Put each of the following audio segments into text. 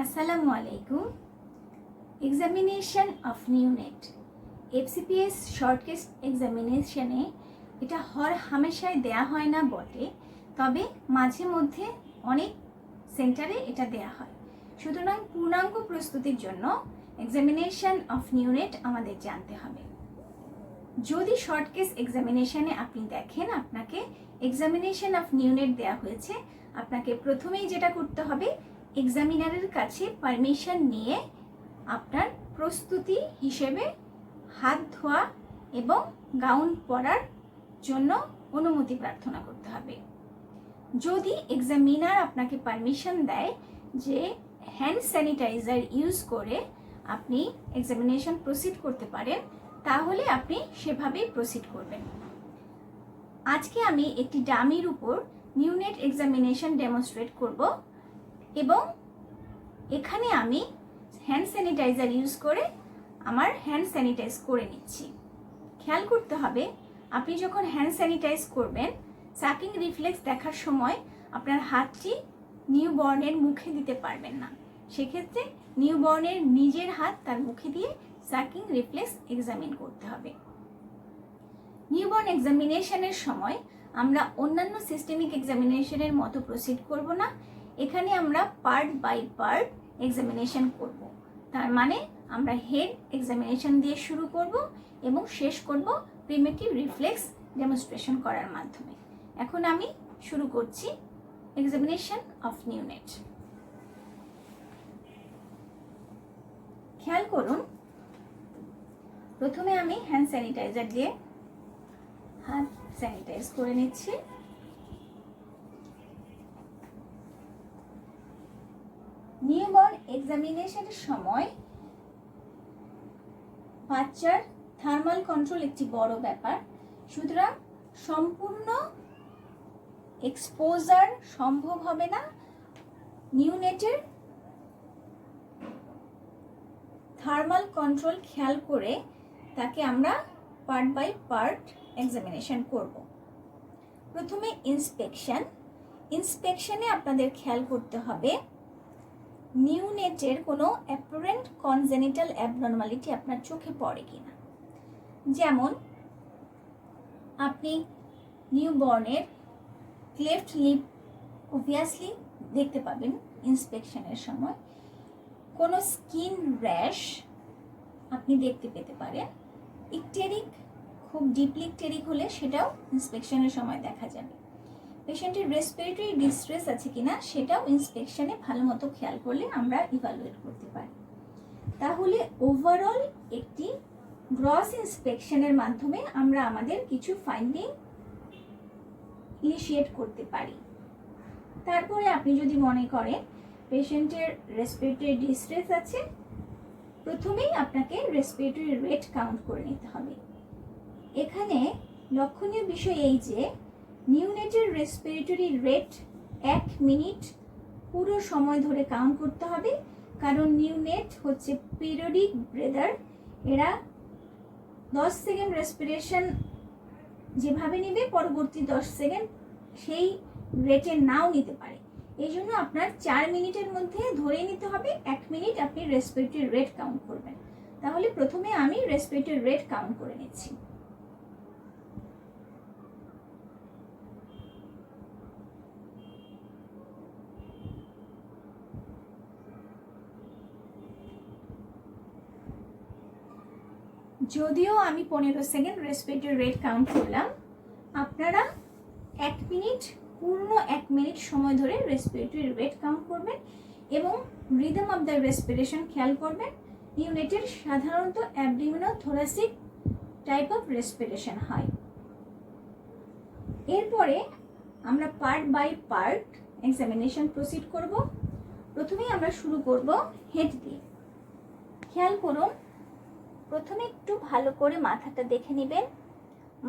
আসসালামু আলাইকুম। Examination of neonate FCPS short case এক্সামিনেশনে এটা হামেশাই দেয়া হয় না বটে, তবে মাঝে মধ্যে অনেক সেন্টারে এটা দেয়া হয়। সুতরাং পূর্ণাঙ্গ প্রস্তুতির জন্য এক্সামিনেশন অফ নিউনেট আমাদের জানতে হবে। যদি শর্ট কেস এক্সামিনেশনে আপনি দেখেন আপনাকে এক্সামিনেশন অফ নিউনেট দেয়া হয়েছে, আপনাকে প্রথমেই যেটা করতে হবে এক্সামিনারের কাছে পারমিশন নিয়ে আপনার প্রস্তুতি হিসেবে হাত ধোয়া এবং গাউন পরার জন্য অনুমতি প্রার্থনা করতে হবে। যদি এক্সামিনার আপনাকে পারমিশন দেয় যে হ্যান্ড স্যানিটাইজার ইউজ করে আপনি এক্সামিনেশন প্রসিড করতে পারেন, তাহলে আপনি সেভাবেই প্রসিড করবেন। আজকে আমি একটি ডামির উপর নিউনেট এক্সামিনেশন ডেমনস্ট্রেট করব এবং এখানে আমি হ্যান্ড স্যানিটাইজার ইউজ করে আমার হ্যান্ড স্যানিটাইজ করে নিচ্ছি। খেয়াল করতে হবে, আপনি যখন হ্যান্ড স্যানিটাইজ করবেন সাকিং রিফ্লেক্স দেখার সময় আপনার হাতটি নিউবর্নের মুখে দিতে পারবেন না। সেক্ষেত্রে নিউবর্নের নিজের হাত তার মুখে দিয়ে সাকিং রিফ্লেক্স এক্সামিন করতে হবে। নিউবর্ন এক্সামিনেশনের সময় আমরা অন্যান্য সিস্টেমিক এক্সামিনেশনের মতো প্রসিড করব না। এখানে আমরা পার্ট বাই পার্ট এক্সামিনেশন করব। তার মানে আমরা হেড এক্সামিনেশন দিয়ে শুরু করব এবং শেষ করব প্রিমিটিভ রিফ্লেক্স ডেমনস্ট্রেশন করার মাধ্যমে। এখন আমি শুরু করছি এক্সামিনেশন অফ নিউনেট। খেয়াল করুন, প্রথমে আমি হ্যান্ড স্যানিটাইজার দিয়ে হাত স্যানিটাইজ করে নিচ্ছি। নিউবর্ন এক্সামিনেশনের সময় বাচ্চার থার্মাল কন্ট্রোল একটি বড় ব্যাপার। সুতরাং সম্পূর্ণ এক্সপোজার সম্ভব হবে না। নিউনেটের থার্মাল কন্ট্রোল খেয়াল করে তাকে আমরা পার্ট বাই পার্ট এক্সামিনেশন করব। প্রথমে ইন্সপেকশনে আপনাদের খেয়াল করতে হবে নিউনেটের কোনো অ্যাপারেন্ট কনজেনিটাল অ্যাবনর্মালিটি আপনার চোখে পড়ে কিনা। যেমন আপনি নিউবর্নের ক্লেফট লিপ অবভিয়াসলি দেখতে পাবেন ইন্সপেকশনের সময়। কোনো স্কিন র্যাশ আপনি দেখতে পেতে পারেন। ইকটেরিক, খুব ডিপলি ইকটেরিক হলে সেটাও ইন্সপেকশনের সময় দেখা যাবে। পেশেন্টের রেসপিরেটরি ডিস্ট্রেস আছে কিনা সেটাও ইন্সপেকশনে ভালো মতো খেয়াল করলে আমরা ইভালুয়েট করতে পারি। তাহলে ওভারঅল একটি গ্রস ইন্সপেকশনের মাধ্যমে আমরা আমাদের কিছু ফাইন্ডিং ইনিশিয়েট করতে পারি। তারপরে আপনি যদি মনে করেন পেশেন্টের রেসপিরেটরি ডিস্ট্রেস আছে, প্রথমেই আপনাকে রেসপিরেটরি রেট কাউন্ট করে নিতে হবে। এখানে লক্ষণীয় বিষয় এই যে নিউনেটের রেসপিরেটরি রেট 1 মিনিট পুরো সময় ধরে কাউন্ট করতে হবে, কারণ নিউনেট হচ্ছে পিরিয়ডিক ব্রেদার। এরা 10 সেকেন্ড রেসপিরেশন যেভাবে নেবে পরবর্তী 10 সেকেন্ড সেই রেটে নাও নিতে পারে। এই জন্য আপনার 4 মিনিটের মধ্যে ধরে নিতে হবে 1 মিনিট আপনি রেসপিরেটরি রেট কাউন্ট করবেন। তাহলে প্রথমে আমি রেসপিরেটরি রেট কাউন্ট করে নিচ্ছি। যদিও আমি 15 সেকেন্ড রেসপিরেটরি রেট কাউন্ট করলাম, আপনারা 1 মিনিট পূর্ণ 1 মিনিট সময় ধরে রেসপিরেটরি রেট কাউন্ট করবেন এবং রিদম অফ দ্য রেসপিরেশন খেয়াল করবেন। নিউনেটের সাধারণত অ্যাবডোমিনোথোরাসিক টাইপ অফ রেসপিরেশন হয়। এরপরে আমরা part by part examination proceed করব। প্রথমেই আমরা শুরু করব হেড দিয়ে। খেয়াল করুন, প্রথমে একটু ভালো করে মাথাটা দেখে নেবেন,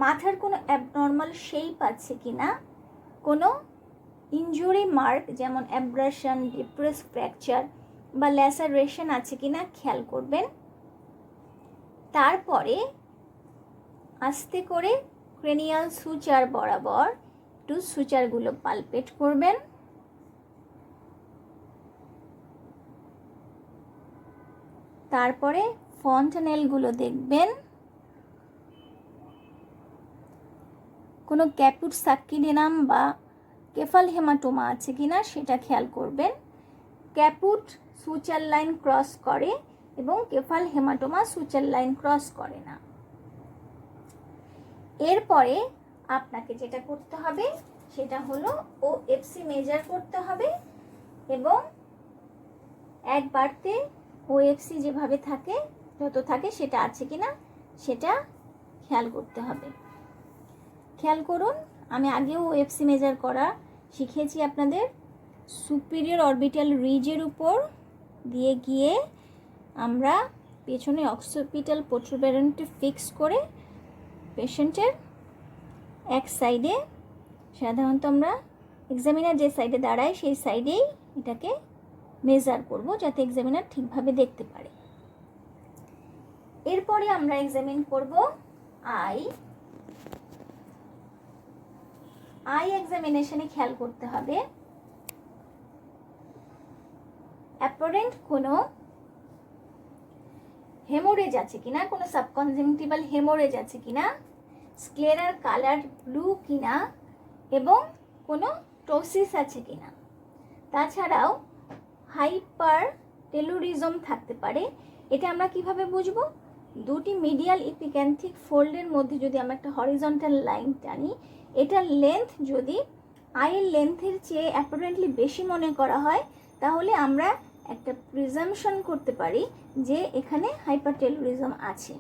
মাথার কোনো অ্যাবনর্মাল শেপ আছে কিনা, কোনো ইনজুরি মার্ক যেমন অ্যাব্রাশন, ডিপ্রেস ফ্র্যাকচার বা ল্যাসারেশন আছে কিনা খেয়াল করবেন। তারপরে আস্তে করে ক্রেনিয়াল সুচার বরাবর একটু সুচারগুলো পালপেট করবেন। তারপরে ফন্টানেলগুলো দেখবেন, কোনো ক্যাপুট সাক্কিডেনাম বা কেফাল হেমাটোমা আছে কিনা সেটা খেয়াল করবেন। ক্যাপুট সুচার লাইন ক্রস করে এবং কেফাল হেমাটোমা সুচার লাইন ক্রস করে না। এরপরে আপনাকে যেটা করতে হবে সেটা হলো ওএফসি মেজার করতে হবে এবং একবারতে ওএফসি যেভাবে থাকে যত থাকে সেটা আছে কিনা সেটা খেয়াল করতে হবে। খেয়াল করুন, আমি আগেও ওএফসি মেজার করা শিখিয়েছি আপনাদের। সুপিরিয়র অরবিটাল রিজের উপর দিয়ে গিয়ে আমরা পেছনে অক্সিপিটাল প্রোটুবেরেন্টে ফিক্স করে পেশেন্টের এক সাইডে, সাধারণত আমরা এক্সামিনার যে সাইডে দাঁড়ায় সেই সাইডেই এটাকে মেজার করব যাতে এক্সামিনার ঠিকভাবে দেখতে পারে। এরপরে আমরা এক্সামিন করব আই এক্সামিনেশনে খেয়াল করতে হবে অ্যাপারেন্ট কোনো হেমোরেজ আছে কিনা, কোনো সাবকনজেক্টিভাল হেমোরেজ আছে কিনা, স্ক্লেরার কালার ব্লু কিনা এবং কোনো টোসিস আছে কিনা। তাছাড়াও হাইপার টেলুরিজম থাকতে পারে। এটা আমরা কিভাবে বুঝবো? দুটি মিডিয়াল ইপিক্যান্থিক ফোল্ডের মধ্যে যদি আমরা একটা হরিজন্টাল লাইন টানি, এটার লেন্থ যদি আইয়ের লেন্থের চেয়ে অ্যাপারেন্টলি বেশি মনে করা হয় তাহলে আমরা একটা প্রিজাম্পশন করতে পারি যে এখানে হাইপারটেলুরিজম আছে।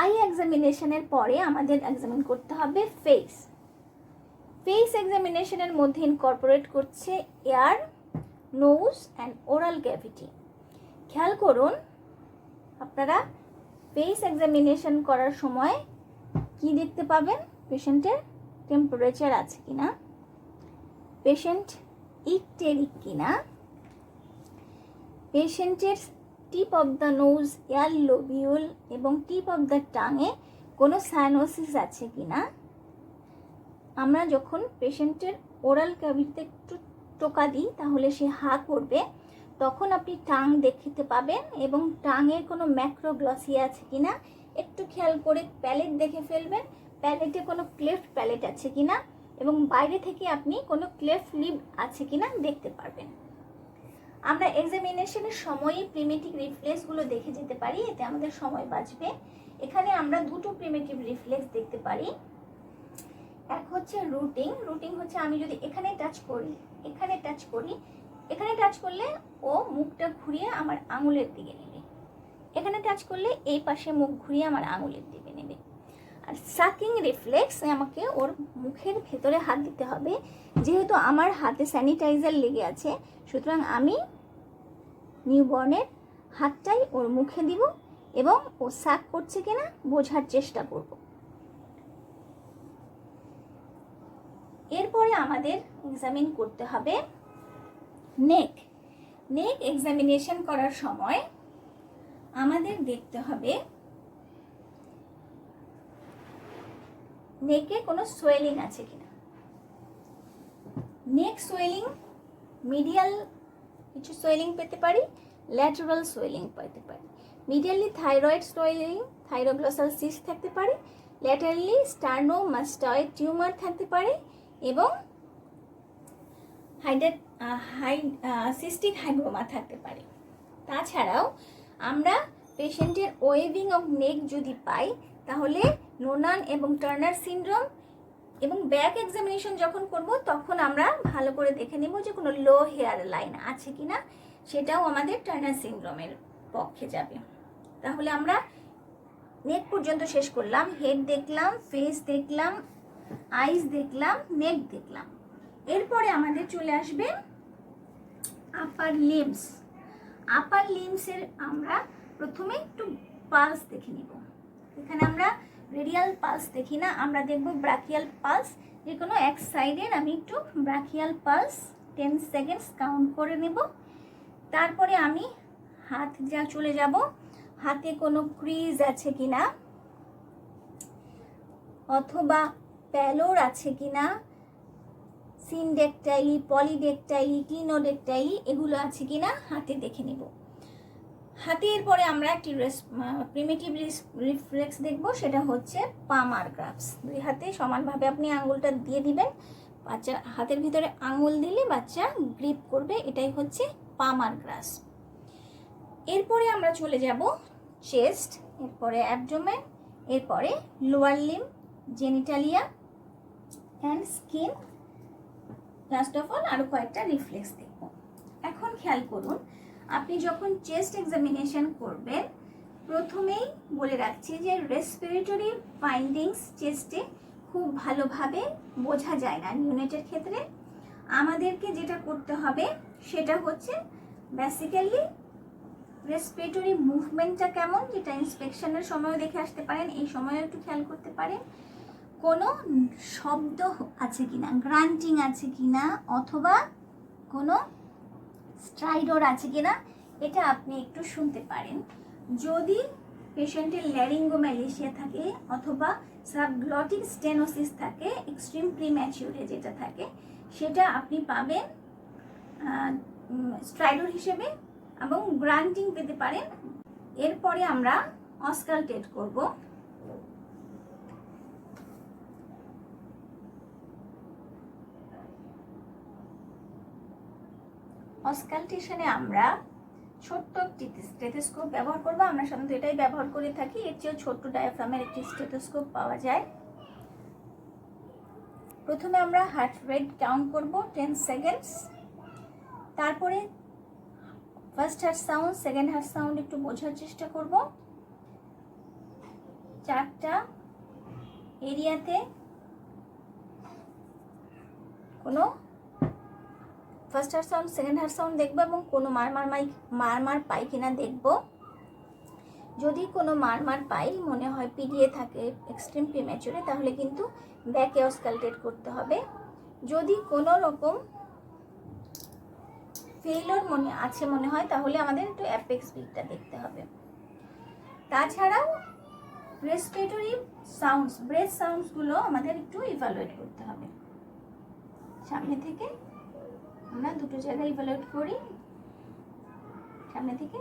আই এক্সামিনেশনের পরে আমাদের এক্সামিন করতে হবে ফেস। ফেস এক্সামিনেশনের মধ্যে ইনকর্পোরেট করছে ear, nose and oral cavity. খেয়াল করুন আপনারা ফেস এক্সামিনেশন করার সময় কি দেখতে পাবেন? পেশেন্টের টেম্পারেচার আছে কিনা, পেশেন্ট ইকটেরিক কিনা, পেশেন্টের tip of the nose, ear lobule এবং টিপ অফ দ্য টাঙে কোনো সাইনোসিস আছে কিনা। আমরা যখন পেশেন্টের ওরাল ক্যাভিটিতে একটু টোকা দিই তাহলে সে হা করবে, তখন আপনি টাং দেখতে পাবেন এবং টাঙের কোনো ম্যাক্রোগ্লসিয়া আছে কিনা একটু খেয়াল করে প্যালেট দেখে ফেলবেন, প্যালেটে কোনো ক্লেফট প্যালেট আছে কিনা এবং বাইরে থেকে আপনি কোনো ক্লেফট লিপ আছে কিনা দেখতে পারবেন। আমরা এক্সামিনেশনের সময়ই প্রিমেটিভ রিফ্লেক্সগুলো দেখে যেতে পারি, এতে আমাদের সময় বাঁচবে। এখানে আমরা দুটো প্রিমেটিভ রিফ্লেক্স দেখতে পারি। এক হচ্ছে রুটিং। রুটিং হচ্ছে আমি যদি এখানে টাচ করি, এখানে টাচ করি, এখানে টাচ করলে ও মুখটা ঘুরিয়ে আমার আঙুলের দিকে নেবে, এখানে টাচ করলে এই পাশে মুখ ঘুরিয়ে আমার আঙুলের দিকে নেবে। আর সাকিং রিফ্লেক্স, আমাকে ওর মুখের ভেতরে হাত দিতে হবে। যেহেতু আমার হাতে স্যানিটাইজার লেগে আছে সুতরাং আমি নিউবর্নের হাতটাই ওর মুখে দিব এবং ও সাক করছে কিনা বোঝার চেষ্টা করব। এরপরে আমাদের এক্সামিন করতে হবে নেক। নেক এক্সামিনেশন করার সময় আমাদের দেখতে হবে নেকে কোনো সোয়েলিং আছে কিনা। নেক সোয়েলিং মিডিয়াল কিছু সোয়েলিং পেতে পারি, ল্যাটারাল সোয়েলিং পেতে পারি। মিডিয়ালি থাইরয়েড সোয়েলিং, থাইরোগ্লসাল সিস্ট থাকতে পারে, ল্যাটারালি স্টার্নোমাস্টয়েড টিউমার থাকতে পারে এবং সিস্টিক হাইগ্রোমা থাকতে পারে। তাছাড়াও আমরা পেশেন্টের ওয়েভিং অফ নেক যদি পাই তাহলে নোনান এবং টার্নার সিনড্রোম, এবং ব্যাক এক্সামিনেশন যখন করব তখন আমরা ভালো করে দেখে নেব যে কোনো লো হেয়ার লাইন আছে কিনা, সেটাও আমাদের টার্নার সিনড্রোমের পক্ষে যাবে। তাহলে আমরা নেক পর্যন্ত শেষ করলাম, হেড দেখলাম, ফেস দেখলাম, আইস দেখলাম, নেক দেখলাম। এরপরে আমাদের চলে আসবে আপার লিম্বস। আপার লিম্বসের আমরা প্রথমে একটু পালস দেখে নিব। এখানে আমরা রেডিয়াল পালস দেখি না, আমরা দেখব ব্রাকিয়াল পালস। যে কোনো এক সাইডের আমি একটু ব্রাকিয়াল পালস 10 সেকেন্ডস কাউন্ট করে নেব। তারপরে আমি হাত চলে যাব, হাতে কোনো ক্রিজ আছে কিনা অথবা প্যালোর আছে কিনা, সিনডেকটাইলি, পলিডেকটাইলি, ক্লিনোডেকটাইলি এগুলো আছে কিনা হাতে দেখে নেব। হাতের পরে আমরা একটি প্রিমিটিভ রিফ্লেক্স দেখব, সেটা হচ্ছে পামার গ্রাফস। দুই হাতে সমানভাবে আপনি আঙুলটা দিয়ে দিবেন, বাচ্চার হাতের ভিতরে আঙুল দিলে বাচ্চা গ্রিপ করবে, এটাই হচ্ছে পামার গ্রাফস। এরপরে আমরা চলে যাব চেস্ট, এরপরে অ্যাবডোমেন, এরপরে lower limb, genitalia and skin, last of all আরও কয়েকটা রিফ্লেক্স দেখব। এখন খেয়াল করুন, আপনি যখন চেস্ট এক্সামিনেশন করবেন, প্রথমেই বলে রাখছি যে রেসপিরেটরি ফাইন্ডিংস চেস্টে খুব ভালোভাবে বোঝা যায় না নিউনেটের ক্ষেত্রে। আমাদেরকে যেটা করতে হবে সেটা হচ্ছে বেসিক্যালি রেসপিরেটরি মুভমেন্টটা কেমন, যেটা ইন্সপেকশনের সময়ও দেখে আসতে পারেন, এই সময়ও একটু খেয়াল করতে পারেন কোনো শব্দ আছে কিনা, গ্রান্টিং আছে কিনা, অথবা কোনো স্ট্রাইডর আছে কিনা, এটা আপনি একটু শুনতে পারেন। যদি পেশেন্টের ল্যারিঙ্গোম্যালেশিয়া থাকে অথবা সাবগ্লটিক স্টেনোসিস থাকে, এক্সট্রিম প্রিম্যাচিউরে যেটা থাকে, সেটা আপনি পাবেন স্ট্রাইডর হিসেবে এবং গ্রান্টিং পেতে পারেন। এরপরে আমরা অসকালটেট করব। অসকালটেশনে আমরা ছোট্ট একটি স্টেথোস্কোপ ব্যবহার করব। আমরা সাধারণত এটাই ব্যবহার করে থাকি, এর চেয়েও ছোট্ট ডায়াফ্রামের একটি স্টেথোস্কোপ পাওয়া যায়। প্রথমে আমরা হার্ট রেট কাউন্ট করব 10 সেকেন্ডস, তারপরে first heart sound, second heart sound একটু বোঝার চেষ্টা করব। 4টা এরিয়াতে কোনো first heart sound, second heart sound দেখবো এবং কোনো মারমার পাই কিনা দেখব। যদি কোনো মারমার পাই মনে হয় পিডিএ থাকে, এক্সট্রিম প্রিম্যাচুরে, তাহলে কিন্তু ব্যাকে অসকালটেট করতে হবে। যদি কোনো রকম ফেইলর মনে হয় তাহলে আমাদের একটু অ্যাপেক্স বিটটা দেখতে হবে। তাছাড়াও রেসপিরেটরি সাউন্ডস, ব্রেথ সাউন্ডসগুলো আমাদের একটু ইভালুয়েট করতে হবে। সামনে থেকে আমরা দুটো জায়গায় ইভালুয়েট করি, সামনে থেকে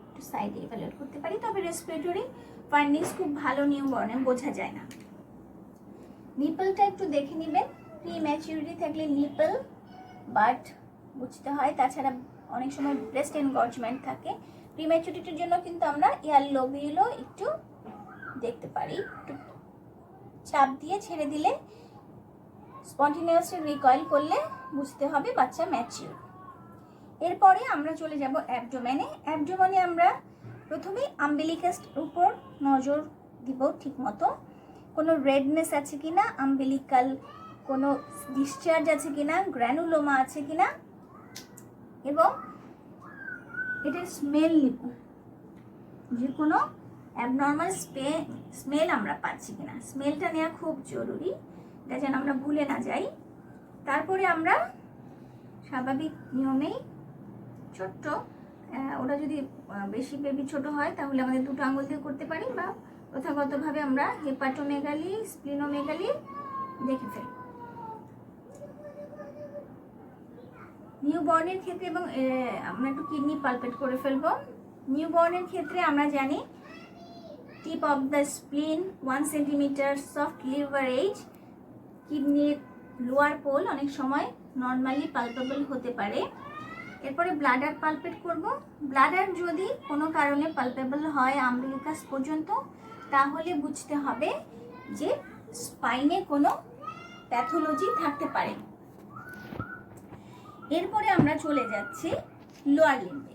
একটু সাইডে ইভালুয়েট করতে পারি, তবে রেসপিরেটরি ফাইন্ডিংস খুব ভালো নিউবর্নে বোঝা যায় না। নিপলটা একটু দেখে নেবেন, প্রি ম্যাচুরিটি থাকলে নিপল বাট বুঝতে হয়। তাছাড়া অনেক সময় ব্রেস্ট এনগর্জমেন্ট থাকে, প্রি ম্যাচুরিটির জন্য কিন্তু আমরা এয়ার লোবিউলো একটু দেখতে পারি। একটু চাপ দিয়ে ছেড়ে দিলে, স্পন্টিনিয়াসলি রিকয়েল করলে বুঝতে হবে বাচ্চা ম্যাচিউর। এরপরে আমরা চলে যাব অ্যাবডোমেনে। অ্যাবডোমেনে আমরা প্রথমে আম্বিলিকাসের উপর নজর দিব ঠিক মতো, কোনো রেডনেস আছে কিনা, আম্বিলিকাল কোনো ডিসচার্জ আছে কিনা, গ্র্যানুলোমা আছে কিনা, এবং এটার স্মেল নিব, যে কোনো অ্যাবনর্মাল স্মেল আমরা পাচ্ছি কিনা। স্মেলটা নেওয়া খুব জরুরি, এটা যেন আমরা ভুলে না যাই। তারপরে আমরা স্বাভাবিক নিয়মেই ছোট্ট, ওটা যদি বেশি বেবি ছোট হয় তাহলে আমাদের দুটো আঙুল দিয়ে করতে পারি, বা প্রথাগতভাবে আমরা হেপাটোমেগালি, স্প্লিনোমেগালি দেখে ফেলি। নিউবর্নের ক্ষেত্রে এবং আমরা একটু কিডনি পালপেট করে ফেলবো। নিউবর্নের ক্ষেত্রে আমরা জানি tip of the spleen 1 centimetre, soft liver edge, কিডনির লোয়ার পোল অনেক সময় নর্মালি পালপেবল হতে পারে। এরপরে ব্লাডার পালপেট করব। ব্লাডার যদি কোনো কারণে পালপেবল হয় আম্বিলিকাস পর্যন্ত, তাহলে বুঝতে হবে যে স্পাইনে কোনো প্যাথোলজি থাকতে পারে। এরপরে আমরা চলে যাচ্ছি লোয়ার লিম্বে।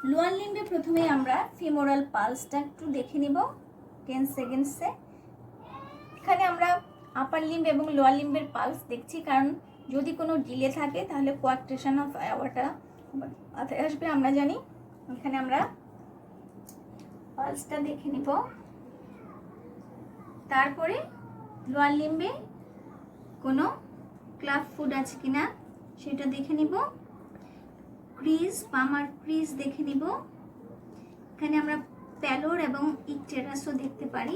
লোয়ার লিম্বে প্রথমে আমরা ফিমোরাল পালসটা একটু দেখে নিব 10 সেকেন্ডসে। এখানে আমরা আপার লিম্ব এবং লোয়ার লিম্বের পালস দেখছি, কারণ যদি কোনো ডিলে থাকে তাহলে কোয়াক্টেশন অফ এয়ারটা মাথায় আসবে, আমরা জানি। এখানে আমরা পালসটা দেখে নিব। তারপরে লোয়ার লিম্বে কোনো ক্লাব ফুড আছে কিনা সেটা দেখে নিব। ক্রিজ, পামার ক্রিজ দেখে নিব। এখানে আমরা প্যালোর এবং ইকটেরাসও দেখতে পারি।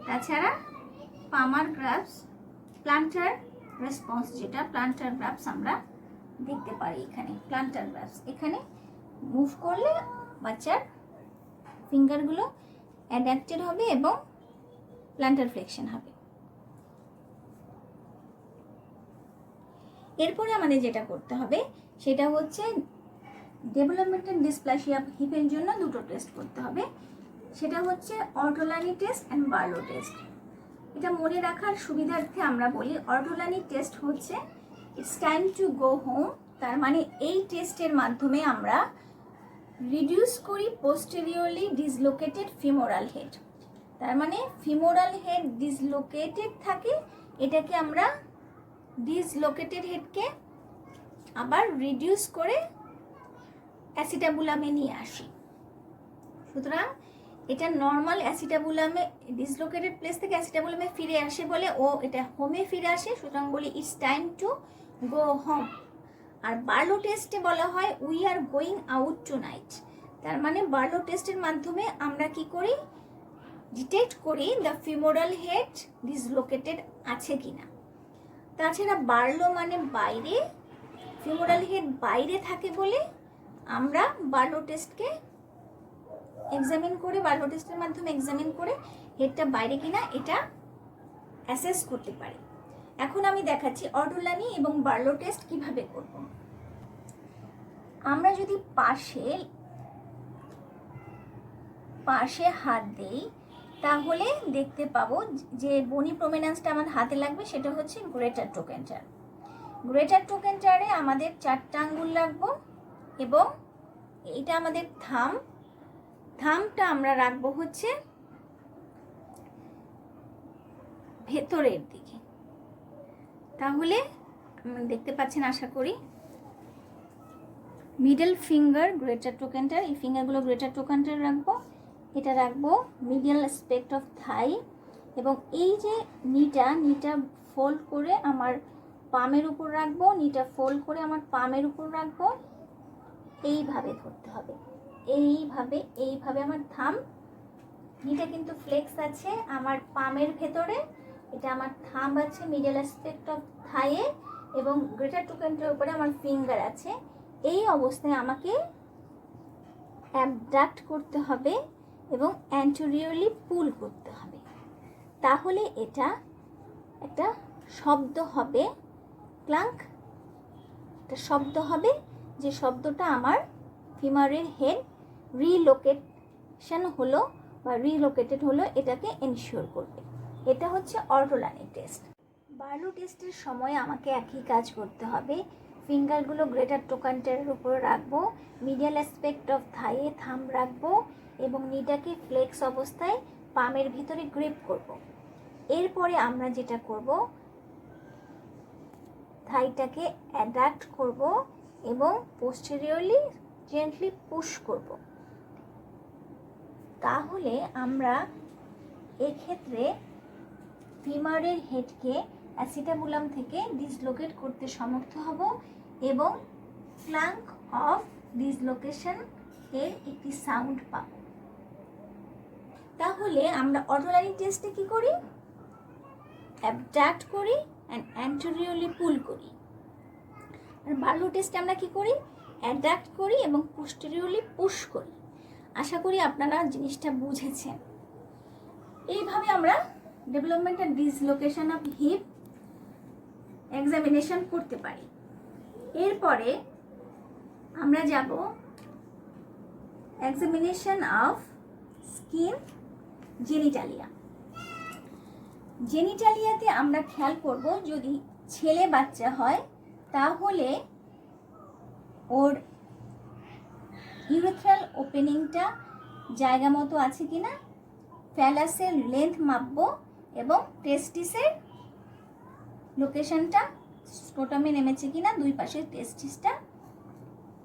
তাছাড়া পামার গ্রাফস, প্লান্টার রেসপন্স, যেটা প্লান্টার গ্রাফস আমরা দেখতে পারি। এখানে প্লান্টার গ্রাফস, এখানে মুভ করলে বাচ্চার ফিঙ্গারগুলো অ্যাডাক্টেড হবে এবং প্ল্যান্টার ফ্লেকশন হবে। এরপরে আমাদের যেটা করতে হবে সেটা হচ্ছে ডেভেলপমেন্টাল ডিসপ্লাসিয়া হিপের জন্য দুটো টেস্ট করতে হবে। সেটা হচ্ছে অর্টোলানি টেস্ট অ্যান্ড বার্লো টেস্ট। এটা মনে রাখার সুবিধার্থে আমরা বলি অর্টোলানি টেস্ট হচ্ছে it's time to go home. তার মানে এই টেস্টের মাধ্যমে আমরা রিডিউস করি পোস্টেরিয়রলি ডিসলোকেটেড ফিমোরাল হেড। তার মানে ফিমোরাল হেড ডিসলোকেটেড থাকে, এটাকে আমরা ডিসলোকেটেড হেডকে আবার রিডিউস করে অ্যাসিটাবুলামে নিয়ে আসি। সুতরাং এটা নর্মাল অ্যাসিটাবুলামে ডিসলোকেটেড প্লেস থেকে অ্যাসিটাবুলামে ফিরে আসে বলে ও এটা হোমে ফিরে আসে, সুতরাং বলি it's time to go home. আর বার্লো টেস্টে বলা হয় we are going out tonight. তার মানে বার্লো টেস্টের মাধ্যমে আমরা কি করি, ডিটেক্ট করি দ্য ফিমোরাল হেড ডিসলোকেটেড আছে কিনা। তাছাড়া বার্লো মানে বাইরে, ফিমোরাল হেড বাইরে থাকে বলে আমরা বার্লো টেস্টকে এক্সামিন করে, বার্লো টেস্টের মাধ্যমে এক্সামিন করে হেডটা বাইরে কিনা এটা অ্যাসেস করতে পারি। এখন আমি দেখাচ্ছি অর্টোলানি এবং বার্লো টেস্ট কিভাবে করব। আমরা যদি পাশে হাত দেই তাহলে দেখতে পাবো যে বনি প্রমিনেন্সটা আমার হাতে লাগবে, সেটা হচ্ছে গ্রেটার ট্রোকেন্টার। গ্রেটার ট্রোকেন্টারে আমাদের 4টা আঙ্গুল লাগবো এবং এটা আমাদের থামটা আমরা রাখবো হচ্ছে ভেতরের দিকে। তাহলে দেখতে পাচ্ছেন আশা করি মিডল ফিঙ্গার গ্রেটার ট্রোকেন্টার, এই ফিঙ্গারগুলো গ্রেটার ট্রোকেন্টার রাখবো। এটা রাখবো মিডিয়াল অ্যাসপেক্ট অফ থাই এবং এই যে নিটা ফোল্ড করে আমার পামের উপর রাখবো, নিটা ফোল্ড করে আমার পামের উপর রাখবো। এইভাবে ধরতে হবে, এইভাবে আমার নিটা কিন্তু ফ্লেক্স আছে আমার পামের ভেতরে, এটা আমার থাম্ব আছে মিডল অ্যাসপেক্ট অফ থাইয়ে এবং গ্রেটার ট্রোকেন্টারের উপরে আমার ফিঙ্গার আছে। এই অবস্থায় আমাকে অ্যাবডাক্ট করতে হবে এবং অ্যান্টেরিয়রলি পুল করতে হবে। তাহলে এটা একটা শব্দ হবে, ক্লাঙ্ক, একটা শব্দ হবে, যে শব্দটা আমার ফিমারের হেড রিলোকেশন হলো বা রিলোকেটেড হলো এটাকে এনশিওর করবে। এটা হচ্ছে অর্টোলানি টেস্ট। বার্লো টেস্টের সময় আমাকে একই কাজ করতে হবে। ফিঙ্গারগুলো গ্রেটার ট্রোকেন্টারের উপর রাখবো, মিডিয়াল অ্যাসপেক্ট অফ থাইয়ে থাম্ব রাখবো এবং নিটাকে ফ্লেক্স অবস্থায় পামের ভিতরে গ্রিপ করব। এরপরে আমরা যেটা করব, থাইটাকে অ্যাডাক্ট করব এবং পোস্টেরিয়রলি জেন্টলি পুশ করব। তাহলে আমরা এক্ষেত্রে ফিমারের হেডকে অ্যাসিটাবুলাম থেকে ডিসলোকেট করতে সমর্থ হব এবং ক্লাঙ্ক অফ ডিসলোকেশন এর একটি সাউন্ড পাব। তাহলে আমরা অর্টোলানি টেস্টে কি করি, অ্যাবডাক্ট করি অ্যান্ড অ্যান্টেরিয়রলি পুল করি। আর বার্লো টেস্টে আমরা কি করি, অ্যাডাক্ট করি এবং পোস্টেরিয়রলি পুশ করি। আশা করি আপনারা জিনিসটা বুঝেছেন। এইভাবে আমরা developmental dislocation of heap examination করতে পারি। এরপরে আমরা যাব এক্সামিনেশন অফ স্কিন জেনিটালিয়া। জেনিটালিয়াতে আমরা খেয়াল করব যদি ছেলে বাচ্চা হয় তাহলে ওর ইউরেথ্রাল ওপেনিংটা জায়গা মতো আছে কিনা, ফ্যালাসের লেন্থ মাপবো এবং টেস্টিসের লোকেশনটা স্ক্রোটামে নেমেছে কিনা, দুই পাশের টেস্টিসটা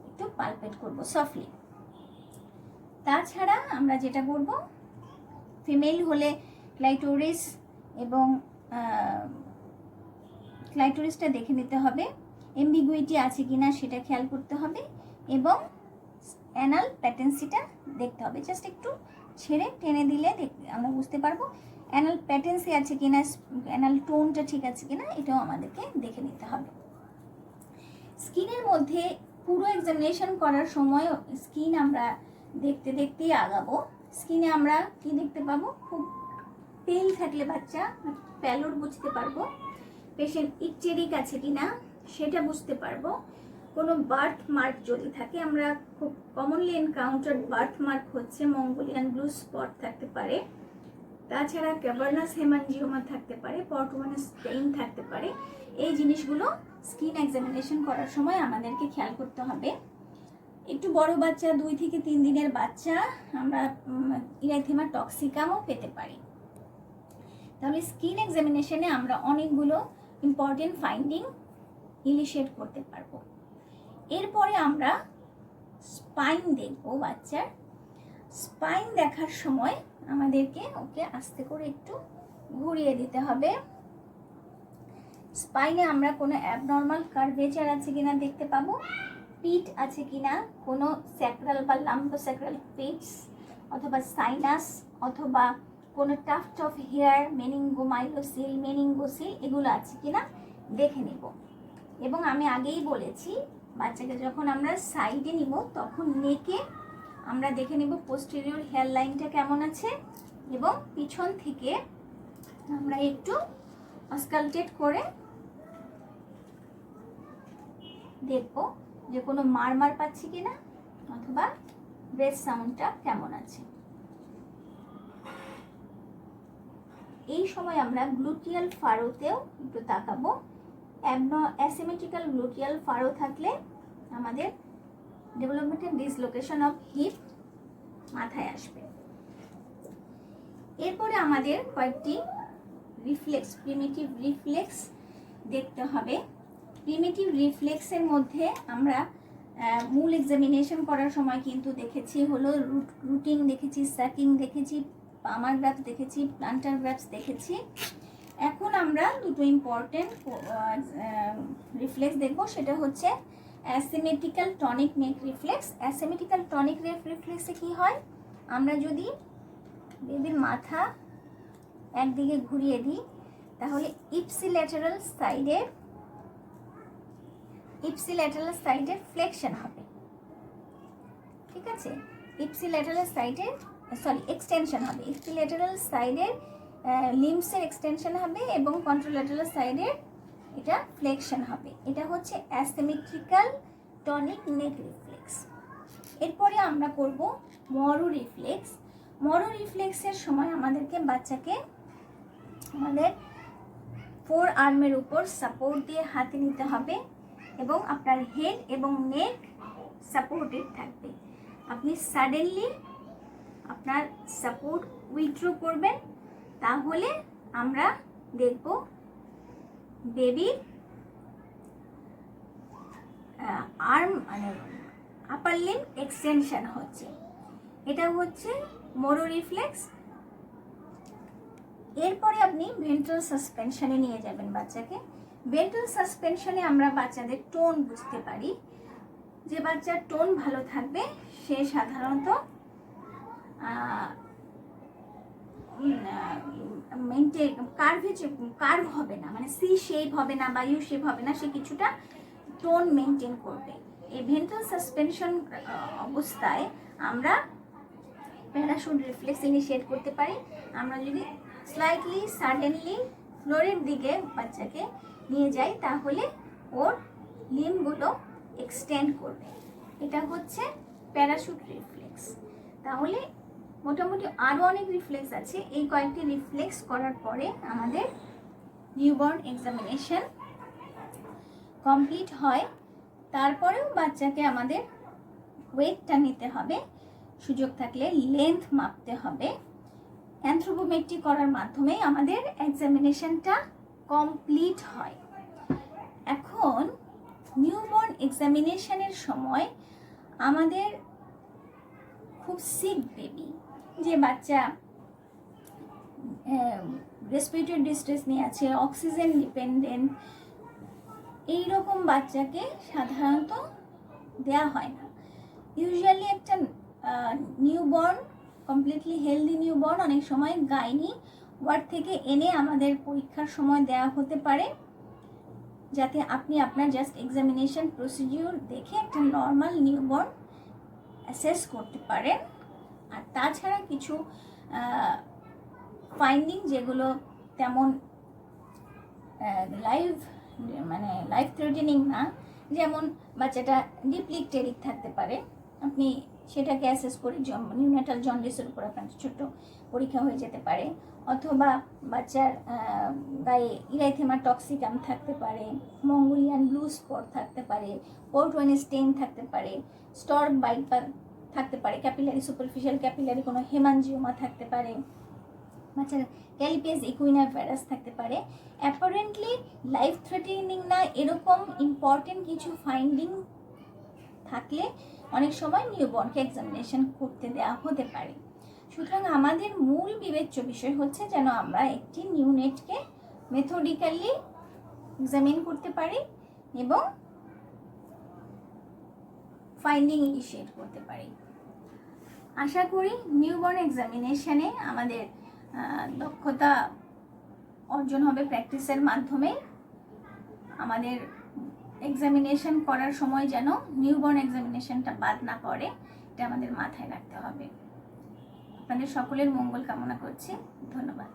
একটু পালপেট করব সফটলি। তাছাড়া আমরা যেটা করব, ফিমেল হলে ক্লাইটোরিস এবং ক্লাইটোরিসটা দেখে নিতে হবে, এমবিগুইটি আছে কিনা সেটা খেয়াল করতে হবে এবং অ্যানাল প্যাটেন্সিটা দেখতে হবে। জাস্ট একটু ছেড়ে টেনে দিলে আমরা বুঝতে পারবো অ্যানাল প্যাটেন্সি আছে কিনা, অ্যানাল টোনটা ঠিক আছে কিনা, এটাও আমাদেরকে দেখে নিতে হবে। স্কিনের মধ্যে পুরো এক্সামিনেশন করার সময় স্কিন আমরা দেখতেই আগাবো। স্কিনে আমরা কি দেখতে পাবো, খুব তেল থাকলে বাচ্চা প্যালোর বুঝতে পারবো, পেশেন্ট ইকটেরিক আছে কিনা সেটা বুঝতে পারবো। কোনো বার্থ মার্ক যদি থাকে, আমরা খুব কমনলি এনকাউন্টার বার্থ মার্ক হচ্ছে মঙ্গোলিয়ান ব্লু স্পট থাকতে পারে, তাছাড়া ক্যাভার্নাস হেমানজিওমা থাকতে পারে, পর্টুয়ানাস স্টেইন থাকতে পারে। এই জিনিসগুলো স্কিন এক্সামিনেশন করার সময় আমাদেরকে খেয়াল করতে হবে। একটু বড় বাচ্চা, 2 থেকে 3 দিনের বাচ্চা, আমরা ইরাইথেমা টক্সিকামও পেতে পারি। তাহলে স্কিন এক্সামিনেশনে আমরা অনেকগুলো ইম্পর্টেন্ট ফাইন্ডিং ইলিশিয়েট করতে পারবো। এরপরে আমরা স্পাইন দেখবো। বাচ্চার স্পাইন দেখার সময় আমাদেরকে ওকে আস্তে করে একটু ঘুরিয়ে দিতে হবে। স্পাইনে আমরা কোনো অ্যাবনর্মাল কার্ভেচার আছে কিনা দেখতে পাবো, পিট আছে কিনা, কোনো স্যাক্রাল বা লাম্বোস্যাক্রাল পিটস অথবা সাইনাস অথবা কোনো টাফট অফ হেয়ার, মেনিঙ্গোমাইলোসিল, মেনিঙ্গোসিল এগুলো আছে কিনা দেখে নেব। এবং আমি আগেই বলেছি, বাচ্চাকে যখন আমরা সাইডে নিব তখন নেকে আমরা দেখে নেব পোস্টেরিয়র হেয়ার লাইনটা কেমন আছে, এবং পিছন থেকে আমরা একটু অস্কালটেট করে দেখব যে কোনো মারমার পাচ্ছি কিনা অথবা ব্রেথ সাউন্ডটা কেমন আছে। এই সময় আমরা গ্লুটিয়াল ফারোতেও একটু তাকাবো। অ্যাসিমেট্রিক্যাল গ্লুটিয়াল ফারো থাকলে আমাদের ডেভেলপমেন্টাল ডিসলোকেশন অফ হিপ মাথায় আসবে। এরপরে আমাদের কয়েকটি রিফ্লেক্স, প্রিমিটিভ রিফ্লেক্স দেখতে হবে। প্রিমিটিভ রিফ্লেক্সের মধ্যে আমরা মূল এক্সামিনেশন করার সময় কিন্তু দেখেছি হলো রুটিং দেখেছি, স্যাকিং দেখেছি, পামার গ্রাফস দেখেছি, প্লান্টার গ্রাফস দেখেছি। এখন আমরা দুটো ইম্পর্টেন্ট রিফ্লেক্স দেখব, সেটা হচ্ছে অ্যাসিমেট্রিক্যাল টনিক নেক রিফ্লেক্স। অ্যাসিমেট্রিক্যাল টনিক নেক রিফ্লেক্সে কি হয়, আমরা যদি বেবির মাথা একদিকে ঘুরিয়ে দিই তাহলে ইপসিল্যাটারাল সাইডের ফ্লেকশন হবে, ঠিক আছে। এক্সটেনশন হবে, ইপসিল্যাটারাল সাইডের লিম্বসের এক্সটেনশন হবে এবং কন্ট্রোল্যাটারাল সাইডের এটা ফ্লেকশন হবে। এটা হচ্ছে অ্যাসিমেট্রিক্যাল টনিক নেক রিফ্লেক্স। এরপরে আমরা করব মরো রিফ্লেক্স। মরো রিফ্লেক্সের সময় আমাদেরকে বাচ্চাকে আমাদের 4 আর্মের উপর সাপোর্ট দিয়ে হাতে নিতে হবে এবং আপনার হেড এবং নেক সাপোর্টেড থাকবে। আপনি সাডেনলি আপনার সাপোর্ট উইথড্র করবেন, তাহলে আমরা দেখব বেবির আর্ম মানে আপার লিম্ব এক্সটেনশন হচ্ছে। এটা হচ্ছে মোরো রিফ্লেক্স। এরপরে আপনি ভেন্ট্রাল সাসপেনশনে নিয়ে যাবেন বাচ্চাকে। ভেন্ট্রাল সাসপেনশনে আমরা বাচ্চাদের টোন বুঝতে পারি। যে বাচ্চার টোন ভালো থাকবে সে সাধারণত কার্ভ হবে না, মানে সি শেপ হবে না বা ইউ শেপ হবে না, সে কিছুটা টোন মেনটেন করবে। এই ভেন্ট্রাল সাসপেনশন অবস্থায় আমরা প্যারাশুট রিফ্লেক্স ইনিশিয়েট করতে পারি। আমরা যদি স্লাইটলি সাডেনলি ফ্লোরের দিকে বাচ্চাকে নিয়ে যাই তাহলে ওর লিম্বগুলো এক্সটেন্ড করবে। এটা হচ্ছে প্যারাশুট রিফ্লেক্স। তাহলে মোটামুটি আরও অনেক রিফ্লেক্স আছে। এই কয়েকটি রিফ্লেক্স করার পরে আমাদের নিউবর্ন এক্সামিনেশন কমপ্লিট হয়। তারপরেও বাচ্চাকে আমাদের ওয়েটটা নিতে হবে, সুযোগ থাকলে লেন্থ মাপতে হবে। অ্যানথ্রোপোমেট্রি করার মাধ্যমে আমাদের এক্সামিনেশনটা কমপ্লিট হয়। এখন নিউবর্ন এক্সামিনেশনের সময় আমাদের খুব সিক বেবি, যে বাচ্চা রেসপিরেটরি ডিস্ট্রেস নিয়ে আছে, অক্সিজেন ডিপেন্ডেন্ট, এইরকম বাচ্চাকে সাধারণত দেয়া হয় না। ইউজুয়ালি একটা নিউবর্ন, কমপ্লিটলি হেলদি নিউবর্ন অনেক সময় গাইনি ওয়ার্ড থেকে এনে আমাদের পরীক্ষার সময় দেয়া হতে পারে, যাতে আপনি আপনার জাস্ট এক্সামিনেশন প্রসিডিউর দেখে একটা নর্মাল নিউবর্ন অ্যাসেস করতে পারেন। আর তাছাড়া কিছু ফাইন্ডিং যেগুলো তেমন লাইফ থ্রেটেনিং না, যেমন বাচ্চাটা ডিপলি ইকটেরিক থাকতে পারে, আপনি সেটাকে অ্যাসেস করে নিউনেটাল জন্ডিসের উপর আপনার ছোট্ট পরীক্ষা হয়ে যেতে পারে, অথবা বাচ্চার গায়ে ইরাইথেমা টক্সিকাম থাকতে পারে, মঙ্গোলিয়ান ব্লু স্পট থাকতে পারে, পোর্টওয়াইন স্টেইন থাকতে পারে, স্টর্ক বাইট থাকতে পারে, ক্যাপিলারি সুপারফিশিয়াল ক্যাপিলারি কোনো হেমানজিওমা থাকতে পারে, বাচ্চার ক্যালিপিয়াস ইকুইনা ভাইরাস থাকতে পারে। অ্যাপারেন্টলি লাইফ থ্রেটেনিং না এরকম ইম্পর্টেন্ট কিছু ফাইন্ডিং থাকলে অনেক সময় নিউবর্নকে এক্সামিনেশন করতে দেওয়া হতে পারে। সুতরাং আমাদের মূল বিবেচ্য বিষয় হচ্ছে যেন আমরা একটি নিউনেটকে মেথডিক্যালি এক্সামিন করতে পারি এবং ফাইন্ডিং ইনিশিয়েট করতে পারি। আশা করি নিউবর্ন এক্সামিনেশনে আমাদের দক্ষতা অর্জন হবে প্র্যাকটিসের মাধ্যমে। আমাদের এক্সামিনেশন করার সময় যেন নিউবর্ন এক্সামিনেশনটা বাদ না পড়ে, এটা আমাদের মাথায় রাখতে হবে। আপনাদের সকলের মঙ্গল কামনা করছি। ধন্যবাদ।